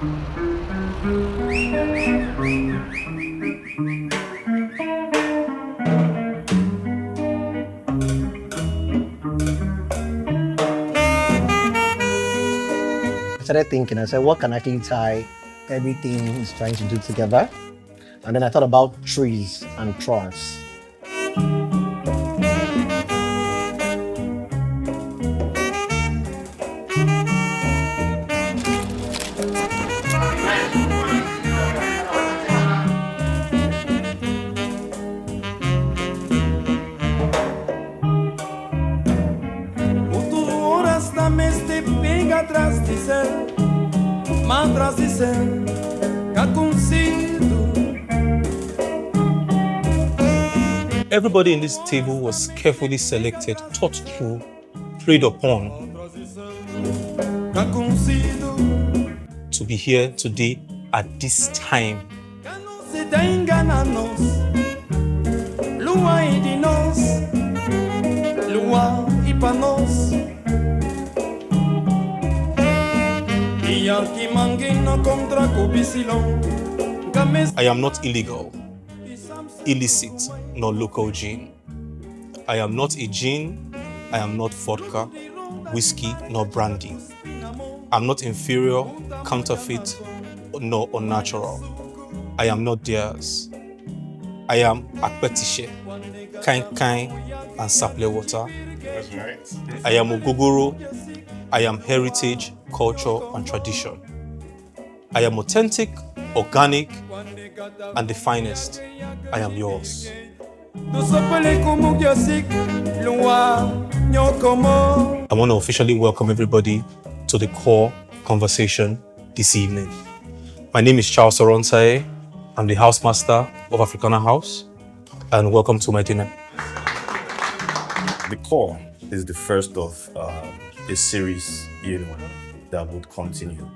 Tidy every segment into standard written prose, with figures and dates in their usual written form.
I started thinking, I said, what can actually tie everything he's trying to do together? And then I thought about trees and trance. Everybody in this table was carefully selected, thought through, prayed upon to be here today at this time. I am not illegal, illicit, nor local gin. I am not a gin, I am not vodka, whiskey, nor brandy. I'm not inferior, counterfeit, nor unnatural. I am not theirs. I am akpetishe, kain, and saple water. That's right. I am ogogoro. I am heritage, culture, and tradition. I am authentic, organic, and the finest. I am yours. I want to officially welcome everybody to the core conversation this evening. My name is Charles Soronsae. I'm the housemaster of Africana House, and welcome to my dinner. The core is the first of a series, that would continue.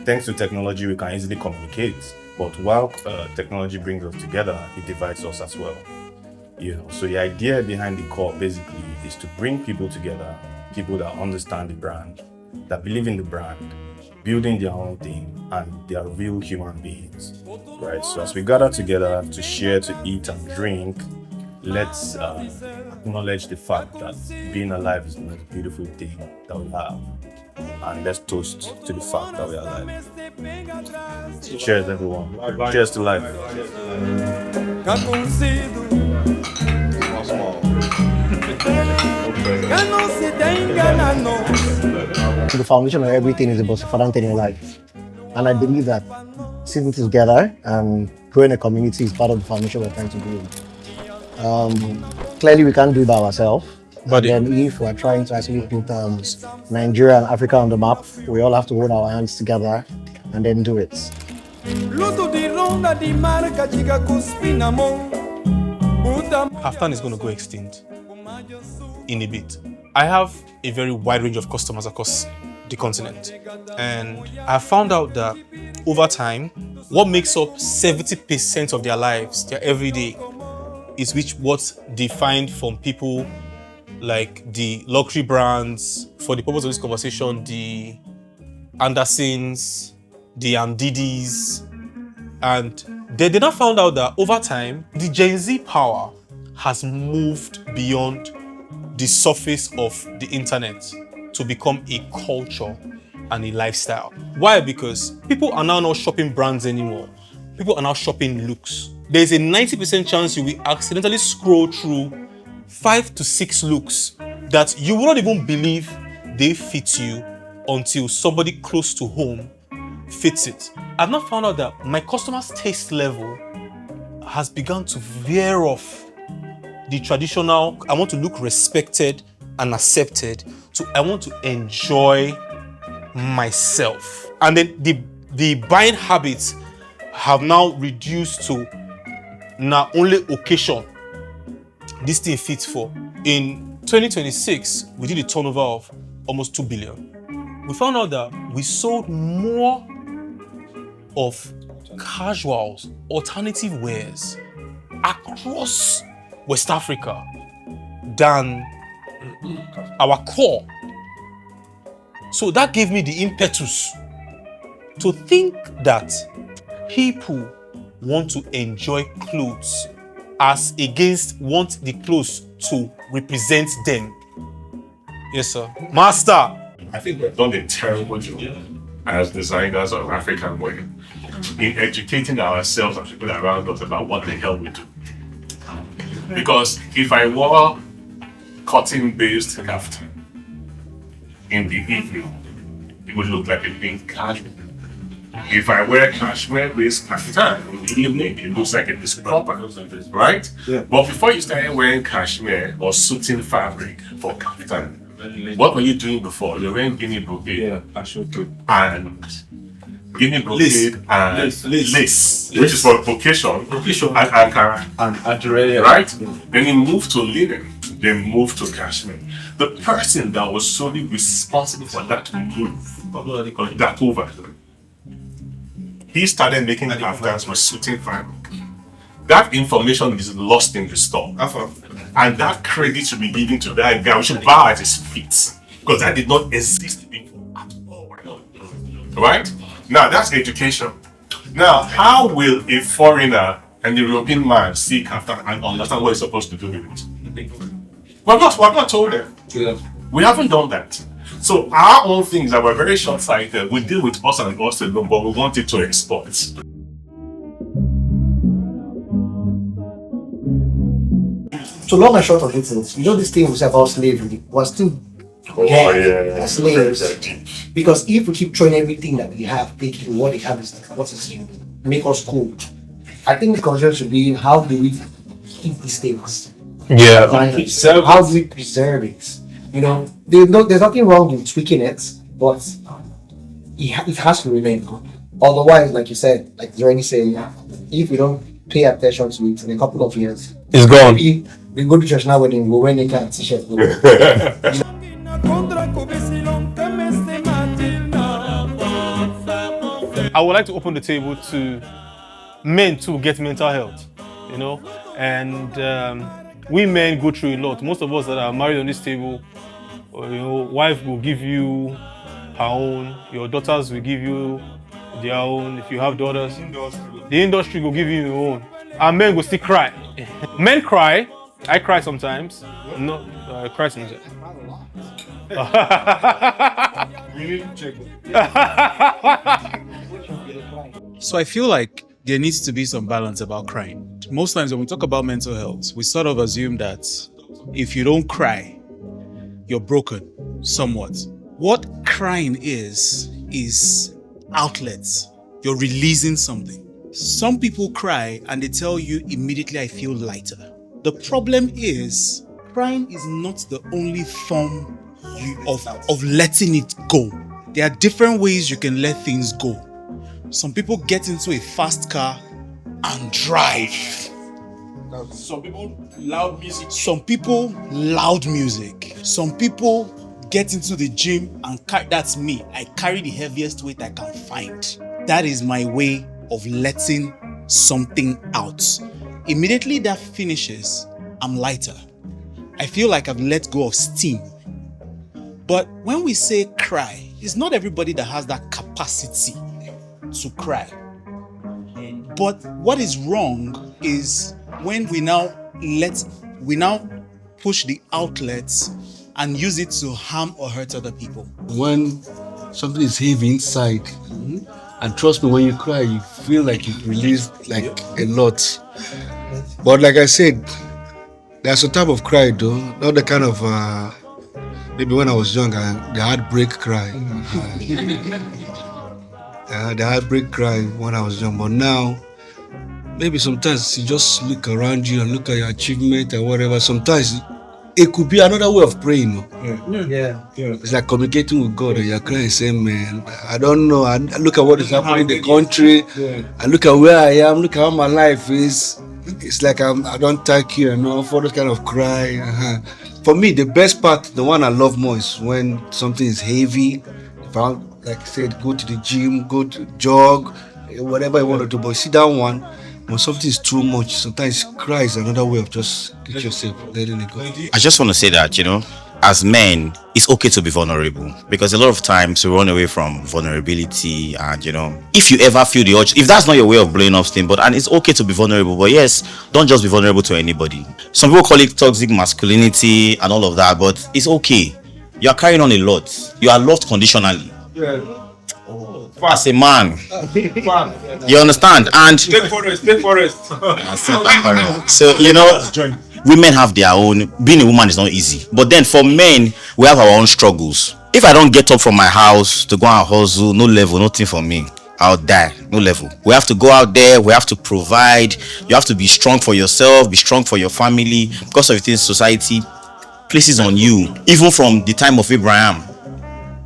Thanks to technology, we can easily communicate, but while technology brings us together, it divides us as well. So the idea behind the core basically is to bring people together, people that understand the brand, that believe in the brand, building their own thing, and they are real human beings, right? So as we gather together to share, to eat and drink, let's acknowledge the fact that being alive is the most beautiful thing that we have. And let's toast to the fact that we are alive. So cheers, everyone. Cheers to life. The foundation of everything is the most important thing in life. And I believe that sitting together and growing a community is part of the foundation we're trying to build. Clearly, we can't do it by ourselves. But then if we're trying to actually put Nigeria and Africa on the map, we all have to hold our hands together and then do it. Halftime is going to go extinct in a bit. I have a very wide range of customers across the continent, and I found out that over time, what makes up 70% of their lives, their everyday, is what's defined from people like the luxury brands. For the purpose of this conversation, the Andersons, the Didis, and they now found out that over time, the Gen Z power has moved beyond the surface of the internet to become a culture and a lifestyle. Why? Because people are now not shopping brands anymore. People are now shopping looks. There's a 90% chance you will accidentally scroll through 5 to 6 looks that you will not even believe they fit you until somebody close to home fits it. I've now found out that my customers' taste level has begun to veer off the traditional, I want to look respected and accepted, to I want to enjoy myself. And then the buying habits have now reduced to now only occasion this thing fits for. In 2026, we did a turnover of almost 2 billion. We found out that we sold more of casuals, alternative wears across West Africa than our core. So that gave me the impetus To think that people want to enjoy clothes as against want the clothes to represent them. Yes, sir. Master! I think we've done a terrible job as designers of African women in educating ourselves and people around us about what the hell we do. Because if I wore cotton-based kaftan in the evening, it would look like a being casual. If I wear cashmere-based kaftan in the evening, it looks like a disproper, right? Yeah. But before you started wearing cashmere or suiting fabric for kaftan, what were you doing before? You were wearing guinea brocade and guinea brocade and lace, which is for occasion, and Ankara, And Adrele, right? Then you moved to linen, then moved to cashmere. The person that was solely responsible for that move, that over, he started making kaftans with suiting fabric. That information is lost in the store. And that credit should be given to that guy. We should bow at his feet. Because that did not exist before at all. Right? Now that's education. Now, how will a foreigner and a European man see kaftan and understand what he's supposed to do with it? We're not told them. We haven't done that. So our own things that were very short-sighted, we deal with us and us alone, but we want it to export. So long and short of it is, this thing we say about slavery, we're still slaves. Because if we keep throwing everything that we have, taking what we have is what is make us cool. I think the concern should be how do we keep these things? Yeah. How do we preserve it? There's nothing wrong with tweaking it, but it has to remain good. Otherwise, like you said, like Jeremy saying, if we don't pay attention to it in a couple of years, It's gone. We go to church now wedding, we wear naked t-shirt. I would like to open the table to men to get mental health, and we men go through a lot. Most of us that are married on this table, wife will give you her own, your daughters will give you their own. If you have daughters, the industry will give you your own. And men will still cry. Men cry. I cry sometimes. No, I cry sometimes. So I feel like there needs to be some balance about crying. Most times when we talk about mental health, we sort of assume that if you don't cry, you're broken somewhat. What crying is outlets. You're releasing something. Some people cry and they tell you immediately, I feel lighter. The problem is, crying is not the only form of letting it go. There are different ways you can let things go. Some people get into a fast car and drive. Some people, loud music. Some people, loud music. Some people get into the gym and that's me. I carry the heaviest weight I can find. That is my way of letting something out. Immediately that finishes, I'm lighter. I feel like I've let go of steam. But when we say cry, it's not everybody that has that capacity to cry. But what is wrong is when we now push the outlets and use it to harm or hurt other people. When something is heavy inside, and trust me, when you cry, you feel like you've released like a lot. But like I said, there's a type of cry though, not the kind of maybe when I was young, the heartbreak cry. The heartbreak cry when I was young, but now maybe sometimes you just look around you and look at your achievement and whatever. Sometimes it could be another way of praying. Yeah. It's like communicating with God and you're crying, saying, man, I don't know. I look at what is happening in the country. I look at where I am. Look at how my life is. It's like I don't thank you enough for this kind of cry. For me, the best part, the one I love more is when something is heavy. If I, like I said, go to the gym, go to jog, whatever you want to do. But see that one, when something is too much, sometimes cry is another way of just get yourself letting it go. I just want to say that, as men, it's okay to be vulnerable, because a lot of times we run away from vulnerability. And if you ever feel the urge, if that's not your way of blowing up steam, and it's okay to be vulnerable, but yes, don't just be vulnerable to anybody. Some people call it toxic masculinity and all of that, but it's okay. You are carrying on a lot. You are loved conditionally. As a man, you understand? And Stay forest. so women have their own. Being a woman is not easy, but then for men, we have our own struggles. If I don't get up from my house to go and hustle, no level, nothing for me, I'll die. No level. We have to go out there. We have to provide. You have to be strong for yourself, be strong for your family, because of things society places on you. Even from the time of Abraham,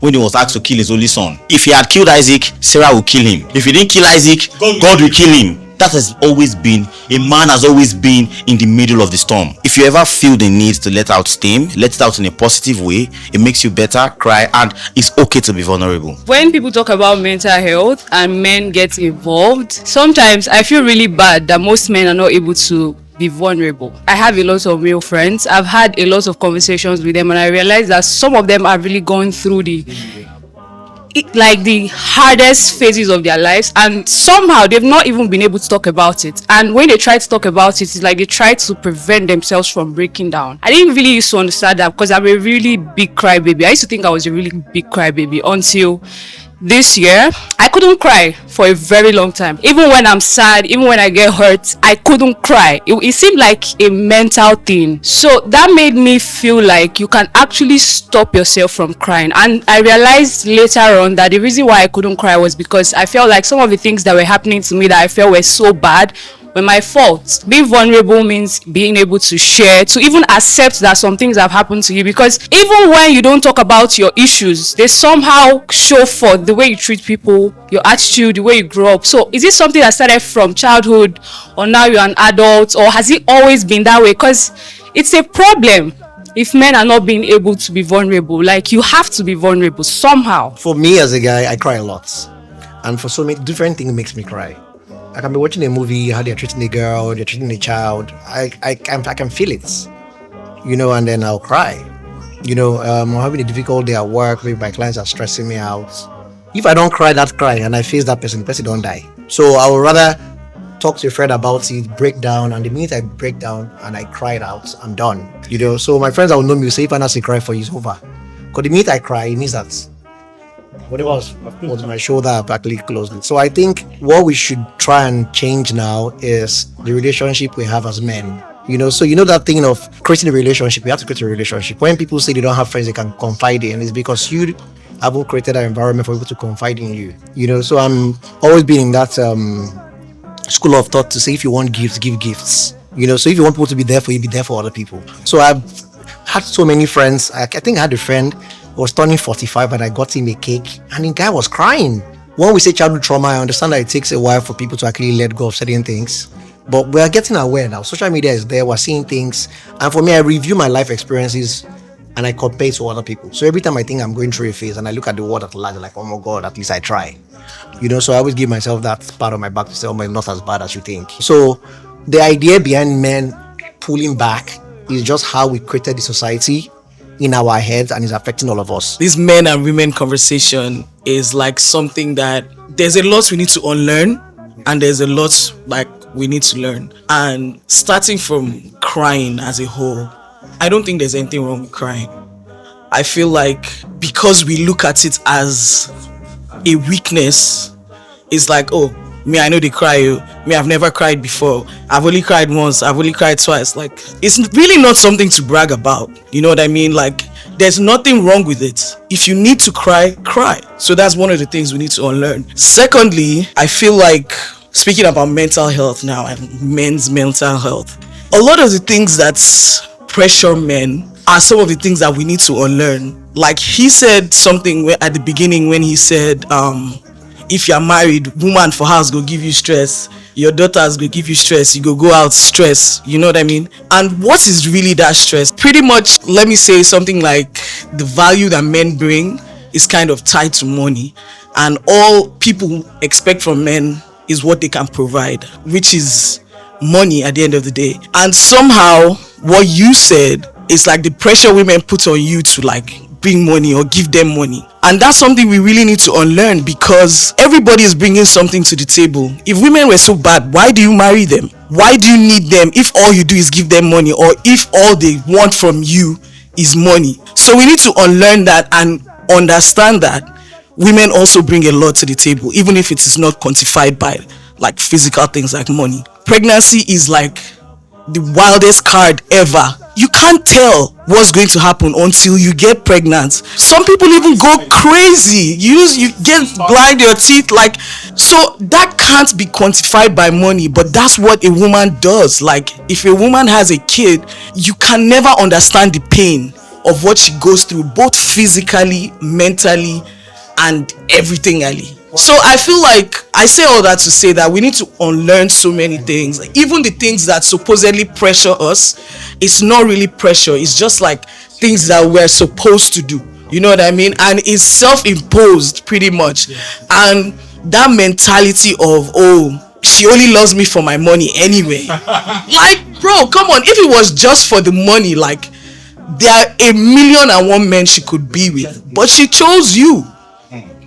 when he was asked to kill his only son, if he had killed Isaac, Sarah would kill him. If he didn't kill Isaac, God will kill him. That has always been, a man has always been in the middle of the storm. If you ever feel the need to let out steam, let it out in a positive way. It makes you better, cry, and it's okay to be vulnerable. When people talk about mental health and men get involved, sometimes I feel really bad that most men are not able to be vulnerable. I have a lot of male friends. I've had a lot of conversations with them, and I realize that some of them are really going through the hardest phases of their lives, and somehow they've not even been able to talk about it. And when they try to talk about it, it's like they try to prevent themselves from breaking down. I didn't really used to understand that, because I'm a really big crybaby. I used to think I was a really big crybaby until this year. I couldn't cry for a very long time. Even when I'm sad, even when I get hurt, I couldn't cry. It seemed like a mental thing. So that made me feel like you can actually stop yourself from crying. And I realized later on that the reason why I couldn't cry was because I felt like some of the things that were happening to me that I felt were so bad were my fault. Being vulnerable means being able to share, to even accept that some things have happened to you, because even when you don't talk about your issues, they somehow show forth the way you treat people, your attitude, the way you grow up. So is it something that started from childhood, or now you're an adult, or has it always been that way? Because it's a problem if men are not being able to be vulnerable. Like, you have to be vulnerable somehow. For me as a guy, I cry a lot, and for so many different things makes me cry. I can be watching a movie, how they're treating a girl, they're treating a child. I can feel it, and then I'll cry. I'm having a difficult day at work. Maybe my clients are stressing me out. If I don't cry that cry and I face that person, the person don't die. So I would rather talk to a friend about it, break down, and the minute I break down and I cry it out, I'm done. So my friends that will know me will say, if I not cry for you, it's over. Because the minute I cry, it means that whatever was on my shoulder, I've actually closed it. So I think what we should try and change now is the relationship we have as men. So that thing of creating a relationship, we have to create a relationship. When people say they don't have friends they can confide in, it's because you haven't created an environment for people to confide in you. So I'm always been in that school of thought to say, if you want gifts, give gifts. So if you want people to be there for you, be there for other people. So I've had so many friends. I think I had a friend was turning 45 and I got him a cake and the guy was crying. When we say childhood trauma, I understand that it takes a while for people to actually let go of certain things, but we are getting aware now. Social media is there, we're seeing things, and for me, I review my life experiences and I compare to other people. So every time I think I'm going through a phase and I look at the world at large, like, oh my God, at least I try. So I always give myself that pat on my back to say, oh, I'm not as bad as you think. So the idea behind men pulling back is just how we created the society in our heads, and is affecting all of us. This men and women conversation is like something that there's a lot we need to unlearn, and there's a lot like we need to learn. And starting from crying as a whole, I don't think there's anything wrong with crying. I feel like because we look at it as a weakness, it's like, oh, me, I know they cry. Me, I've never cried before. I've only cried once. I've only cried twice. Like, it's really not something to brag about. You know what I mean? Like, there's nothing wrong with it. If you need to cry, cry. So that's one of the things we need to unlearn. Secondly, I feel like, speaking about mental health now and men's mental health, a lot of the things that pressure men are some of the things that we need to unlearn. Like, he said something at the beginning when he said, if you're married, woman for house go give you stress, your daughters go give you stress, you go out stress, you know what I mean? And what is really that stress? Pretty much, let me say something like the value that men bring is kind of tied to money, and all people expect from men is what they can provide, which is money at the end of the day. And somehow what you said it's like the pressure women put on you to like bring money or give them money. And that's something we really need to unlearn, because everybody is bringing something to the table. If women were so bad, why do you marry them? Why do you need them if all you do is give them money, or if all they want from you is money? So we need to unlearn that and understand that women also bring a lot to the table, even if it is not quantified by like physical things like money. Pregnancy is like the wildest card ever. You can't tell what's going to happen until you get pregnant. Some people even go crazy. You get blind your teeth, like, so that can't be quantified by money, but that's what a woman does. Like, if a woman has a kid, you can never understand the pain of what she goes through, both physically, mentally, and everything. So I feel like I say all that to say that we need to unlearn so many things. Like, even the things that supposedly pressure us, it's not really pressure. It's just like things that we're supposed to do. You know what I mean? And it's self-imposed pretty much. And that mentality of, oh, she only loves me for my money anyway. Like, bro, come on. If it was just for the money, like, there are 1,000,001 men she could be with. But she chose you.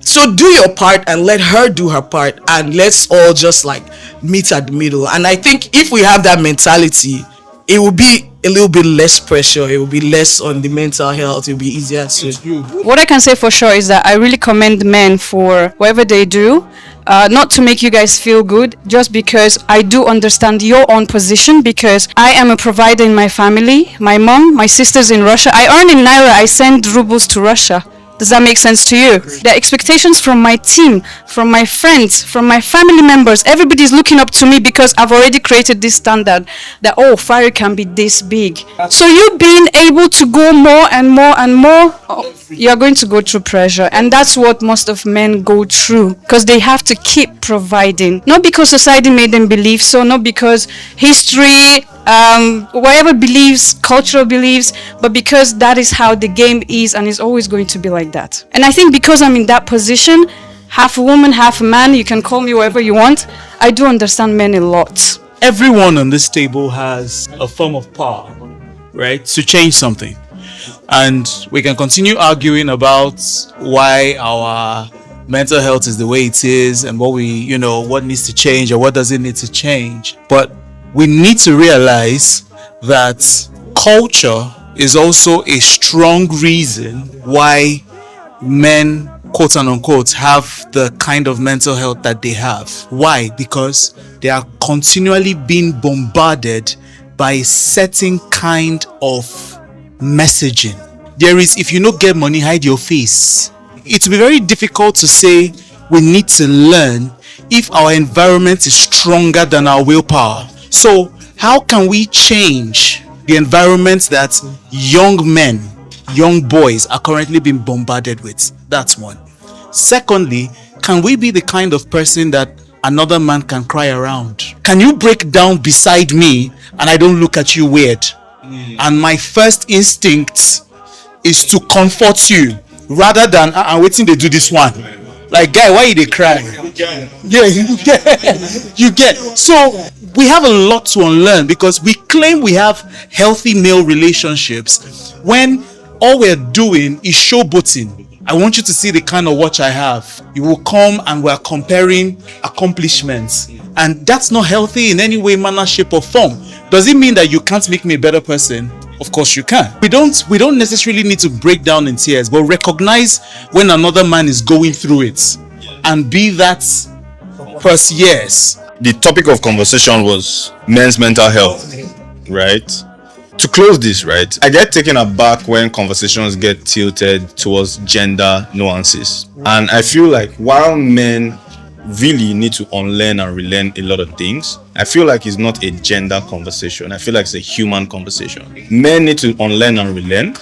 So do your part and let her do her part, and let's all just like meet at the middle. And I think if we have that mentality, it will be a little bit less pressure. It will be less on the mental health. It will be easier to. What I can say for sure is that I really commend men for whatever they do. Not to make you guys feel good, just because I do understand your own position, because I am a provider in my family. My mom, my sister's in Russia. I earn in Naira. I send rubles to Russia. Does that make sense to you? The expectations from my team, from my friends, from my family members, everybody's looking up to me because I've already created this standard that, oh, fire can be this big. So you being able to go more and more and more, you're going to go through pressure. And that's what most of men go through, because they have to keep providing. Not because society made them believe so, not because history, whatever beliefs, cultural beliefs, but because that is how the game is, and it's always going to be like that. And I think because I'm in that position, half a woman, half a man, you can call me whatever you want, I do understand men a lot. Everyone on this table has a form of power, right, to change something. And we can continue arguing about why our mental health is the way it is, and what what needs to change or what doesn't need to change. But we need to realize that culture is also a strong reason why men, quote and unquote, have the kind of mental health that they have. Why? Because they are continually being bombarded by a certain kind of messaging. There is, if you don't get money, hide your face. It will be very difficult to say we need to learn if our environment is stronger than our willpower. So how can we change the environment that young men, young boys are currently being bombarded with? That's one. Secondly, can we be the kind of person that another man can cry around? Can you break down beside me and I don't look at you weird? And my first instinct is to comfort you rather than I'm waiting to do this one. Like, guy, why they cry? Yeah, you get. So we have a lot to unlearn, because we claim we have healthy male relationships when all we're doing is showboating. I want you to see the kind of watch I have. You will come and we're comparing accomplishments, and that's not healthy in any way, manner, shape, or form. Does it mean that you can't make me a better person? Of course you can. We don't necessarily need to break down in tears, but recognize when another man is going through it and be that person. Yes. The topic of conversation was men's mental health, right? To close this, right, I get taken aback when conversations get tilted towards gender nuances. And I feel like while men really need to unlearn and relearn a lot of things, I feel like it's not a gender conversation. I feel like it's a human conversation. Men need to unlearn and relearn.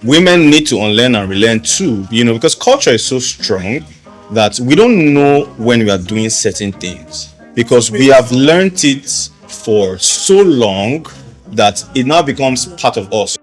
Women need to unlearn and relearn too, because culture is so strong that we don't know when we are doing certain things, because we have learned it for so long that it now becomes part of us.